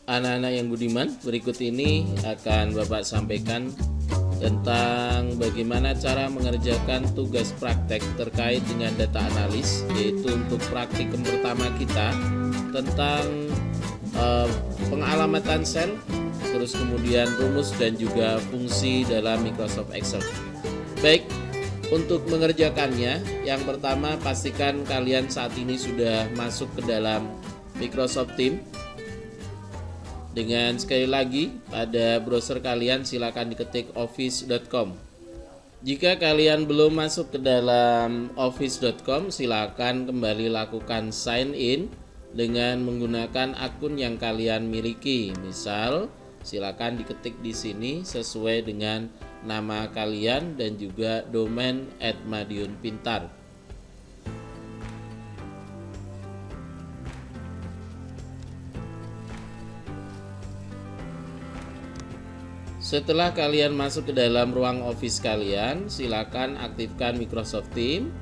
Anak-anak yang budiman, berikut ini akan Bapak sampaikan tentang bagaimana cara mengerjakan tugas praktek terkait dengan data analis, yaitu untuk praktikum pertama kita tentang pengalamatan sel, terus kemudian rumus dan juga fungsi dalam Microsoft Excel. Baik, untuk mengerjakannya, yang pertama pastikan kalian saat ini sudah masuk ke dalam Microsoft Teams. Dengan sekali lagi pada browser kalian silakan diketik office.com. Jika kalian belum masuk ke dalam office.com, silakan kembali lakukan sign in dengan menggunakan akun yang kalian miliki. Misal, silakan diketik di sini sesuai dengan nama kalian dan juga domain @madiunpintar. Setelah kalian masuk ke dalam ruang office kalian, silakan aktifkan Microsoft Teams.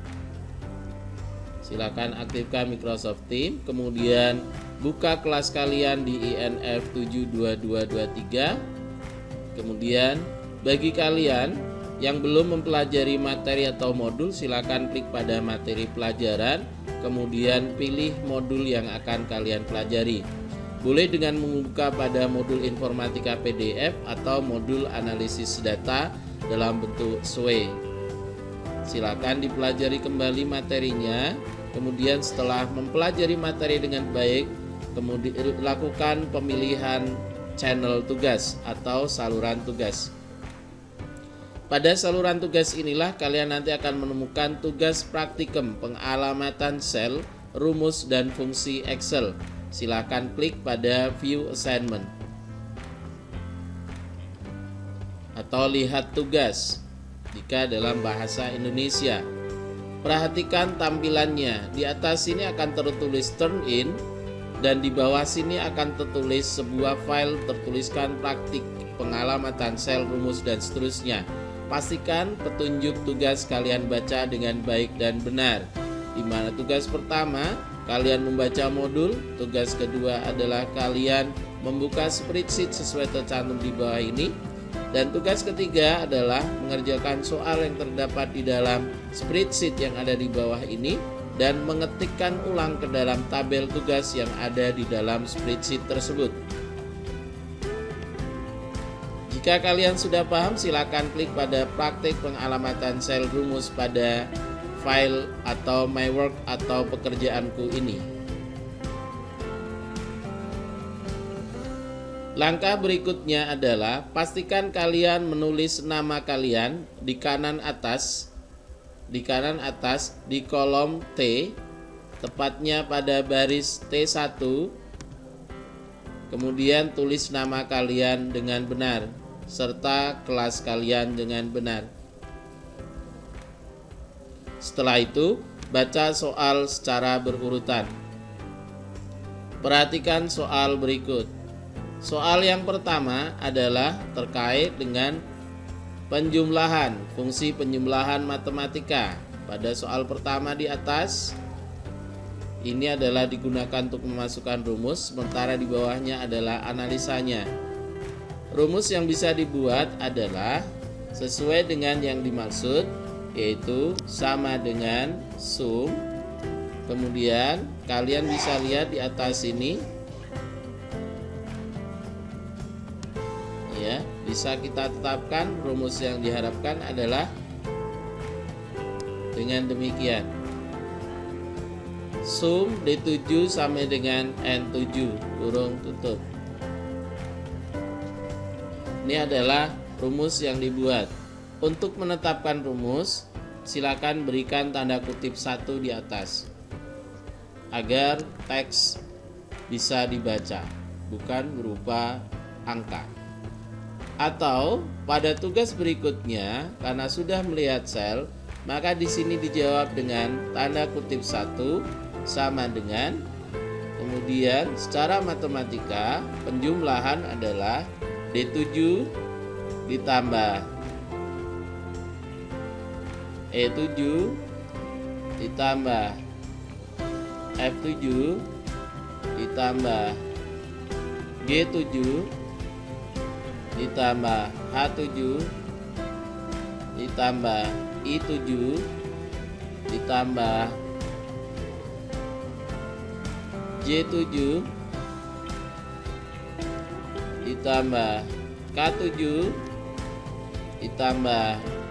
Kemudian buka kelas kalian di INF 72223. Kemudian bagi kalian yang belum mempelajari materi atau modul, silakan klik pada materi pelajaran, kemudian pilih modul yang akan kalian pelajari. Boleh dengan membuka pada modul informatika PDF atau modul analisis data dalam bentuk SWE. Silakan dipelajari kembali materinya. Kemudian setelah mempelajari materi dengan baik, kemudian lakukan pemilihan channel tugas atau saluran tugas. Pada saluran tugas inilah kalian nanti akan menemukan tugas praktikum pengalamatan sel, rumus dan fungsi Excel. Silakan klik pada View Assignment atau lihat tugas jika dalam bahasa Indonesia. Perhatikan tampilannya. Di atas sini akan tertulis Turn In dan di bawah sini akan tertulis sebuah file tertuliskan praktik pengalamatan sel, rumus dan seterusnya. Pastikan petunjuk tugas kalian baca dengan baik dan benar. Di mana tugas pertama kalian membaca modul, tugas kedua adalah kalian membuka spreadsheet sesuai tercantum di bawah ini, dan tugas ketiga adalah mengerjakan soal yang terdapat di dalam spreadsheet yang ada di bawah ini dan mengetikkan ulang ke dalam tabel tugas yang ada di dalam spreadsheet tersebut. Jika kalian sudah paham, silakan klik pada praktik pengalamatan sel, rumus pada file atau my work atau pekerjaanku ini. Langkah berikutnya adalah pastikan kalian menulis nama kalian di kanan atas di kolom T, tepatnya pada baris T1. Kemudian tulis nama kalian dengan benar serta kelas kalian dengan benar. Setelah itu, baca soal secara berurutan. Perhatikan soal berikut. Soal yang pertama adalah terkait dengan penjumlahan, fungsi penjumlahan matematika. Pada soal pertama di atas, ini adalah digunakan untuk memasukkan rumus, sementara di bawahnya adalah analisanya. Rumus yang bisa dibuat adalah sesuai dengan yang dimaksud, yaitu sama dengan sum. Kemudian kalian bisa lihat di atas ini ya, bisa kita tetapkan rumus yang diharapkan adalah dengan demikian. Sum D7 sama dengan N7 kurung tutup. Ini adalah rumus yang dibuat. Untuk menetapkan rumus, silakan berikan tanda kutip 1 di atas agar teks bisa dibaca, bukan berupa angka. Atau pada tugas berikutnya, karena sudah melihat sel, maka di sini dijawab dengan tanda kutip 1 sama dengan, kemudian secara matematika penjumlahan adalah D7 ditambah E7 ditambah F7 ditambah G7 ditambah H7 ditambah I7 ditambah J7 ditambah K7 ditambah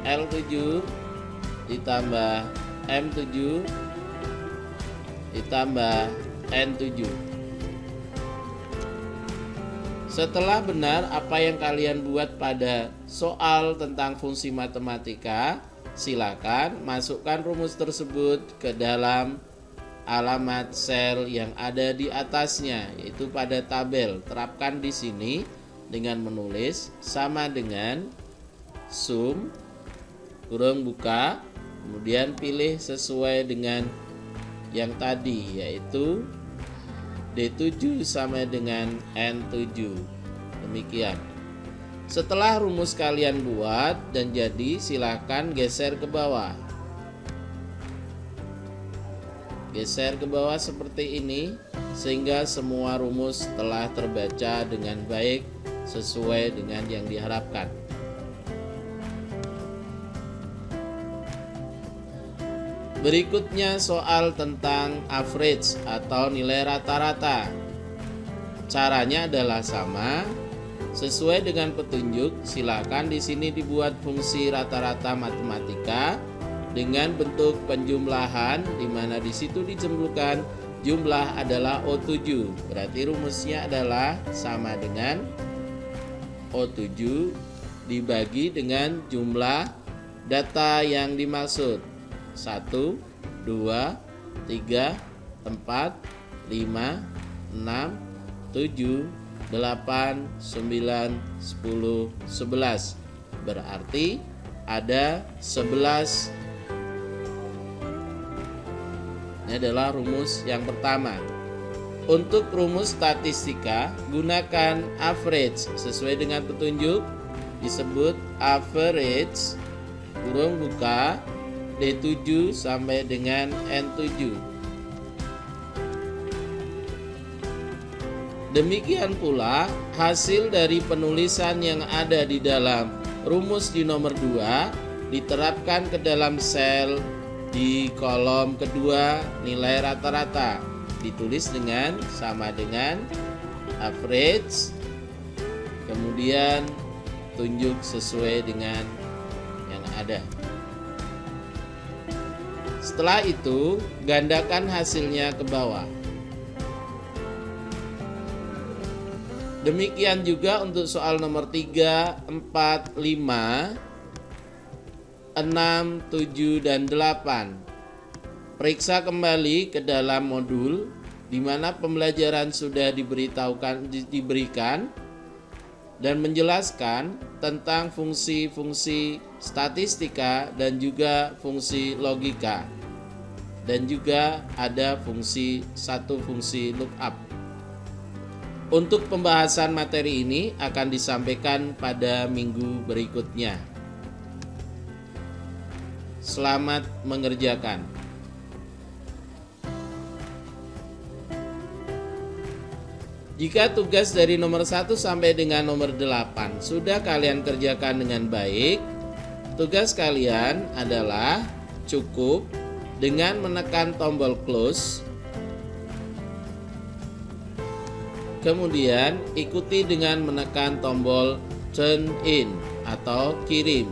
L7 ditambah M7 ditambah N7. Setelah benar apa yang kalian buat pada soal tentang fungsi matematika, silakan masukkan rumus tersebut ke dalam alamat sel yang ada di atasnya, yaitu pada tabel. Terapkan di sini dengan menulis sama dengan sum kurung buka, kemudian pilih sesuai dengan yang tadi, yaitu D7 sama dengan N7. Demikian. Setelah rumus kalian buat dan jadi, silakan geser ke bawah. Geser ke bawah seperti ini sehingga semua rumus telah terbaca dengan baik sesuai dengan yang diharapkan. Berikutnya soal tentang average atau nilai rata-rata. Caranya adalah sama. Sesuai dengan petunjuk, silakan di sini dibuat fungsi rata-rata matematika dengan bentuk penjumlahan, di mana di situ dijumlahkan jumlah adalah O7. Berarti rumusnya adalah sama dengan O7 dibagi dengan jumlah data yang dimaksud. 1, 2, 3, 4, 5, 6, 7, 8, 9, 10, 11. Berarti ada 11. Ini adalah rumus yang pertama. Untuk rumus statistika, gunakan average. Sesuai dengan petunjuk, disebut average kurung buka D7 sampai dengan N7. Demikian pula hasil dari penulisan yang ada di dalam rumus di nomor 2 diterapkan ke dalam sel di kolom kedua nilai rata-rata. Ditulis dengan sama dengan average, kemudian tunjuk sesuai dengan yang ada. Setelah itu, gandakan hasilnya ke bawah. Demikian juga untuk soal nomor 3, 4, 5, 6, 7, dan 8. Periksa kembali ke dalam modul di mana pembelajaran sudah diberikan dan menjelaskan tentang fungsi-fungsi statistika dan juga fungsi logika. Dan juga ada fungsi lookup. Untuk pembahasan materi ini akan disampaikan pada minggu berikutnya. Selamat mengerjakan. Jika tugas dari nomor 1 sampai dengan nomor 8 sudah kalian kerjakan dengan baik, tugas kalian adalah cukup dengan menekan tombol close, kemudian ikuti dengan menekan tombol turn in atau kirim.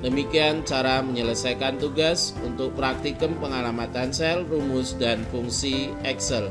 Demikian cara menyelesaikan tugas untuk praktikum pengalamatan sel, rumus, dan fungsi Excel.